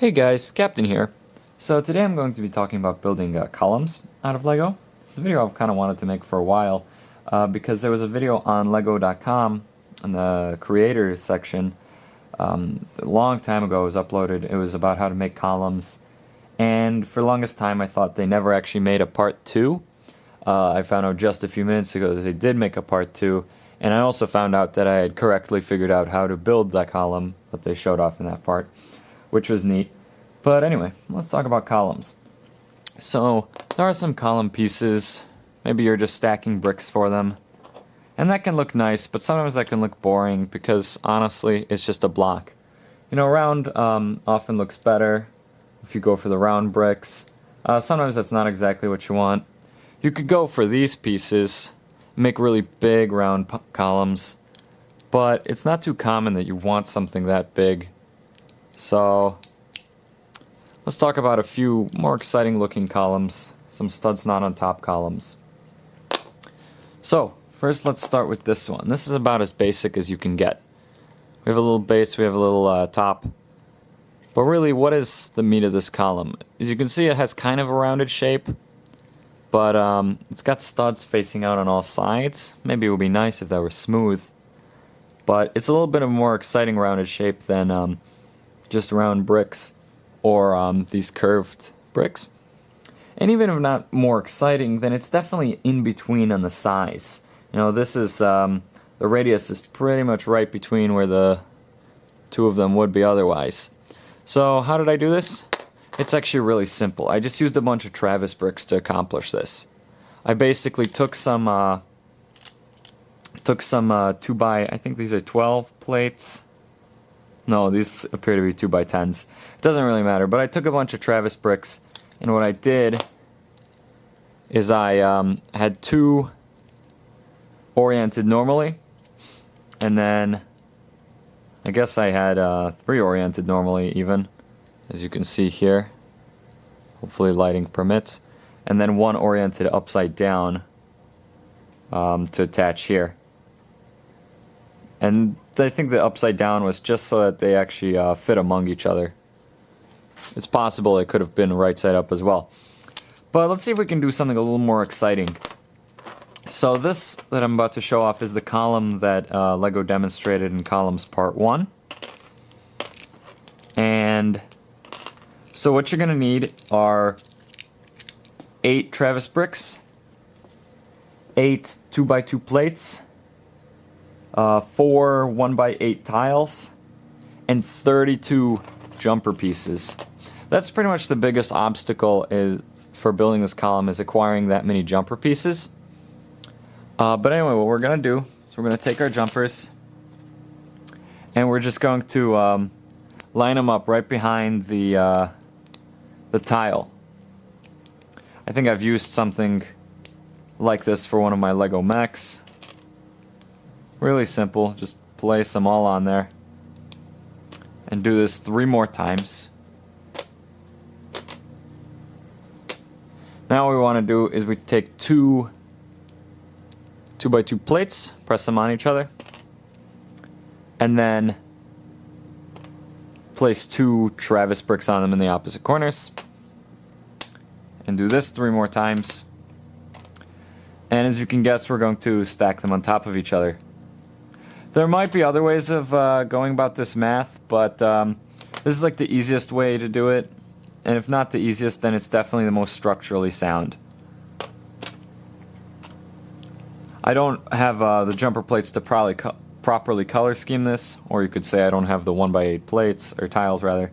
Hey guys, Captain here. So today I'm going to be talking about building columns out of Lego. This is a video I've kind of wanted to make for a while because there was a video on lego.com in the creators section a long time ago. It was uploaded. It was about how to make columns, and for the longest time I thought they never actually made a part 2. I found out just a few minutes ago that they did make a part 2, and I also found out that I had correctly figured out how to build that column that they showed off in that part, which was neat. But anyway, let's talk about columns. So there are some column pieces. Maybe you're just stacking bricks for them, and that can look nice, but sometimes that can look boring because honestly it's just a block. You know, round often looks better if you go for the round bricks. Sometimes that's not exactly what you want. You could go for these pieces, make really big round columns, but it's not too common that you want something that big. So let's talk about a few more exciting looking columns, some studs not on top columns. So first let's start with this one. This is about as basic as you can get. We have a little base, we have a little top. But really, what is the meat of this column? As you can see, it has kind of a rounded shape, but it's got studs facing out on all sides. Maybe it would be nice if that were smooth, but it's a little bit of a more exciting rounded shape than just round bricks or these curved bricks. And even if not more exciting, then it's definitely in between on the size. You know, this is the radius is pretty much right between where the two of them would be otherwise. So how did I do this? It's actually really simple. I just used a bunch of Travis bricks to accomplish this. I basically took some 2x, I think these are 12 plates. No, these appear to be 2x10s. It doesn't really matter, but I took a bunch of Travis bricks, and what I did is I had 2 oriented normally, and then I guess I had 3 oriented normally even, as you can see here. Hopefully lighting permits. And then 1 oriented upside down to attach here. And I think the upside down was just so that they actually fit among each other. It's possible it could have been right side up as well. But let's see if we can do something a little more exciting. So this that I'm about to show off is the column that Lego demonstrated in Columns Part 1. And so what you're going to need are 8 Travis bricks, 8 2x2 plates, 4 1x8 tiles, and 32 jumper pieces. That's pretty much the biggest obstacle for building this column, is acquiring that many jumper pieces. But anyway, what we're going to do is we're going to take our jumpers and we're just going to line them up right behind the tile. I think I've used something like this for one of my Lego mechs. Really simple, just place them all on there and do this 3 more times. Now what we want to do is we take 2 2x2 plates, press them on each other, and then place 2 Travis bricks on them in the opposite corners, and do this 3 more times. And as you can guess, we're going to stack them on top of each other. There might be other ways of going about this math, but this is like the easiest way to do it, and if not the easiest, then it's definitely the most structurally sound. I don't have the jumper plates to properly color scheme this, or you could say I don't have the 1x8 plates, or tiles rather,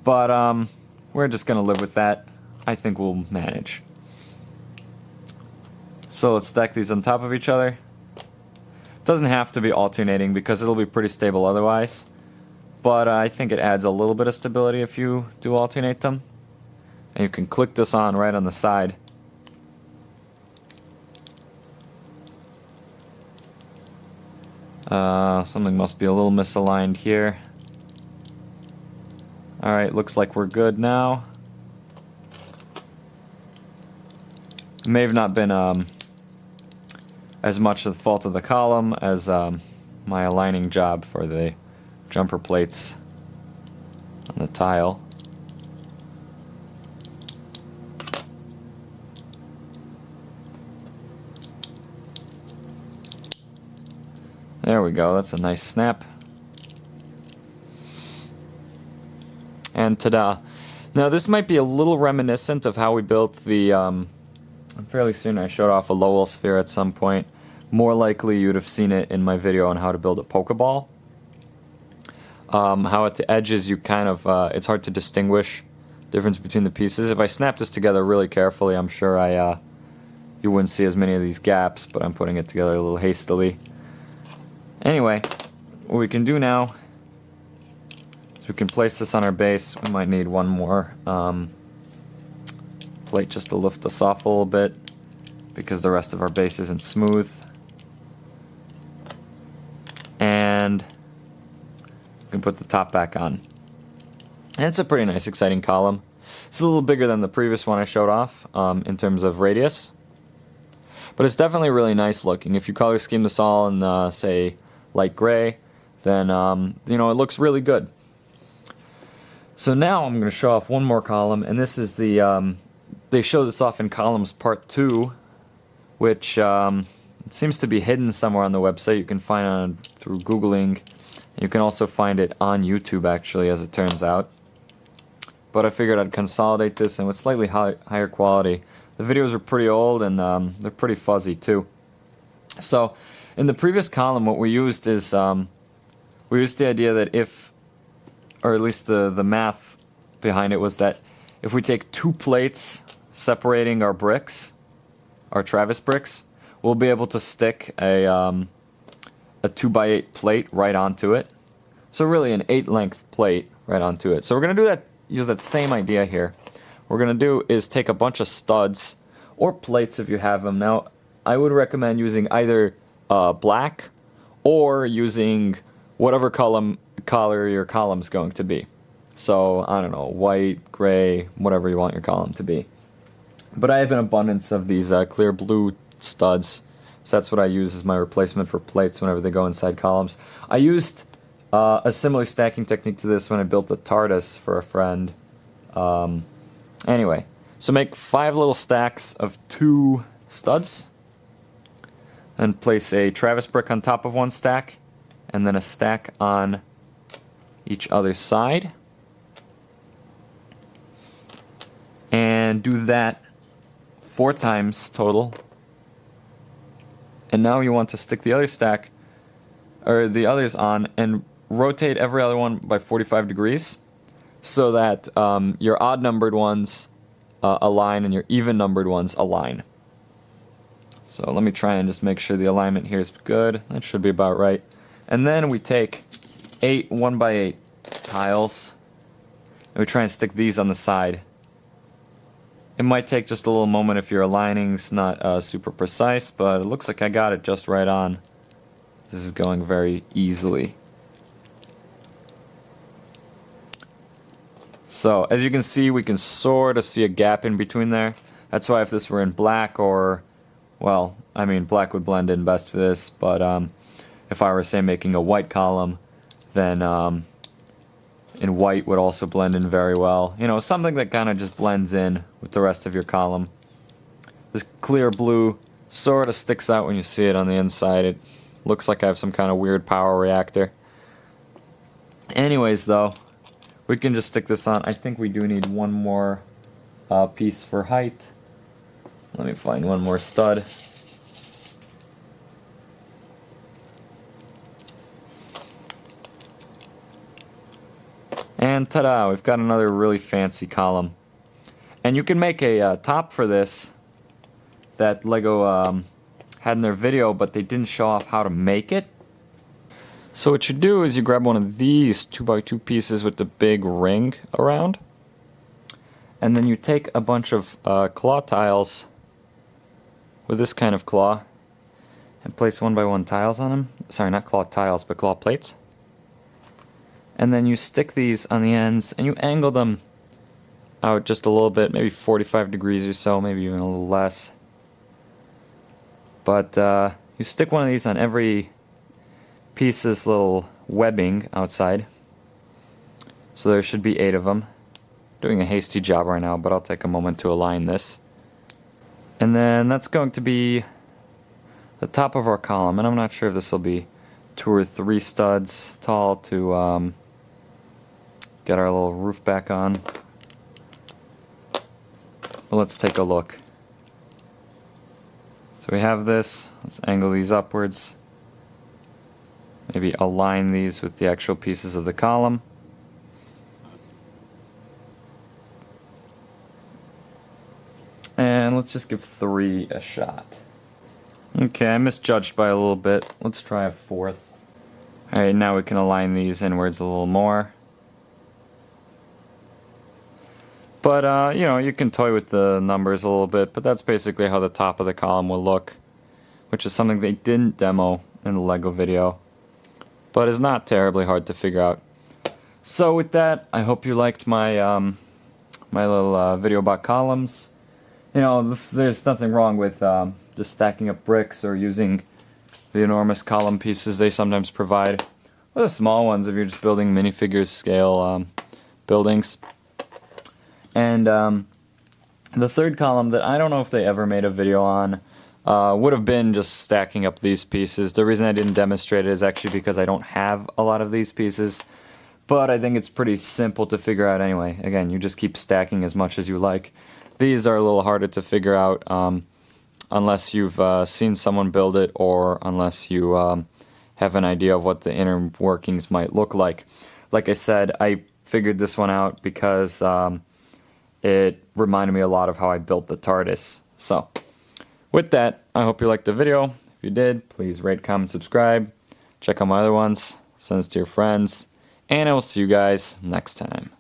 but we're just going to live with that. I think we'll manage. So let's stack these on top of each other. Doesn't have to be alternating because it'll be pretty stable otherwise, but I think it adds a little bit of stability if you do alternate them. And you can click this on right on the side. Something must be a little misaligned here. Alright, looks like we're good now. It may have not been as much the fault of the column as my aligning job for the jumper plates on the tile. There we go, that's a nice snap. And ta-da. Now this might be a little reminiscent of how we built the, fairly soon I showed off a Lowell sphere at some point. More likely you'd have seen it in my video on how to build a Pokeball. How at the edges you kind of, it's hard to distinguish the difference between the pieces. If I snap this together really carefully, I'm sure you wouldn't see as many of these gaps, but I'm putting it together a little hastily. Anyway, what we can do now is we can place this on our base. We might need one more plate just to lift us off a little bit because the rest of our base isn't smooth. And we can put the top back on. And it's a pretty nice, exciting column. It's a little bigger than the previous one I showed off in terms of radius. But it's definitely really nice looking. If you color scheme this all in, say, light gray, then, you know, it looks really good. So now I'm going to show off one more column, and this is the, they show this off in columns part 2, which it seems to be hidden somewhere on the website. You can find it through Googling. You can also find it on YouTube, actually, as it turns out. But I figured I'd consolidate this, and with slightly higher quality. The videos are pretty old, and they're pretty fuzzy, too. So, in the previous column, what we used is, we used the idea that if, or at least the math behind it was that if we take 2 plates separating our bricks, our Travis bricks, we'll be able to stick a 2x8 plate right onto it. So really an 8-length plate right onto it. So we're going to do that, use that same idea here. What we're going to do is take a bunch of studs, or plates if you have them. Now, I would recommend using either black, or using whatever color your column's going to be. So, I don't know, white, gray, whatever you want your column to be. But I have an abundance of these clear blue studs, so that's what I use as my replacement for plates whenever they go inside columns. I used a similar stacking technique to this when I built the TARDIS for a friend. Anyway, so make 5 little stacks of 2 studs, and place a Travis brick on top of one stack, and then a stack on each other side. And do that 4 times total. And now you want to stick the other stack, or the others on, and rotate every other one by 45 degrees, so that your odd numbered ones align and your even numbered ones align. So let me try and just make sure the alignment here is good. That should be about right. And then we take 8 1x8 tiles, and we try and stick these on the side. It might take just a little moment if your aligning's not super precise, but it looks like I got it just right on. This is going very easily. So, as you can see, we can sort of see a gap in between there. That's why if this were in black, or, well, I mean, black would blend in best for this, but if I were, say, making a white column, then in white would also blend in very well. You know, something that kind of just blends in with the rest of your column. This clear blue sort of sticks out when you see it on the inside. It looks like I have some kind of weird power reactor. Anyways, though, we can just stick this on. I think we do need one more piece for height. Let me find one more stud. And ta-da, we've got another really fancy column. And you can make a top for this that LEGO had in their video, but they didn't show off how to make it. So what you do is you grab one of these 2x2 pieces with the big ring around, and then you take a bunch of claw tiles with this kind of claw and place 1x1 tiles on them. Sorry, not claw tiles, but claw plates. And then you stick these on the ends and you angle them out just a little bit, maybe 45 degrees or so, maybe even a little less. But you stick one of these on every piece of this little webbing outside. So there should be 8 of them. Doing a hasty job right now, but I'll take a moment to align this. And then that's going to be the top of our column, and I'm not sure if this will be 2 or 3 studs tall to get our little roof back on. But let's take a look. So we have this. Let's angle these upwards. Maybe align these with the actual pieces of the column. And let's just give 3 a shot. Okay, I misjudged by a little bit. Let's try a 4th. Alright, now we can align these inwards a little more. But, you know, you can toy with the numbers a little bit, but that's basically how the top of the column will look, which is something they didn't demo in the LEGO video, but is not terribly hard to figure out. So with that, I hope you liked my, my little video about columns. You know, there's nothing wrong with just stacking up bricks or using the enormous column pieces they sometimes provide, or the small ones if you're just building minifigures scale buildings. And the third column that I don't know if they ever made a video on would have been just stacking up these pieces. The reason I didn't demonstrate it is actually because I don't have a lot of these pieces, but I think it's pretty simple to figure out anyway. Again, you just keep stacking as much as you like. These are a little harder to figure out unless you've seen someone build it, or unless you have an idea of what the inner workings might look like. Like I said, I figured this one out because it reminded me a lot of how I built the TARDIS. So, with that, I hope you liked the video. If you did, please rate, comment, subscribe. Check out my other ones, send this to your friends, and I will see you guys next time.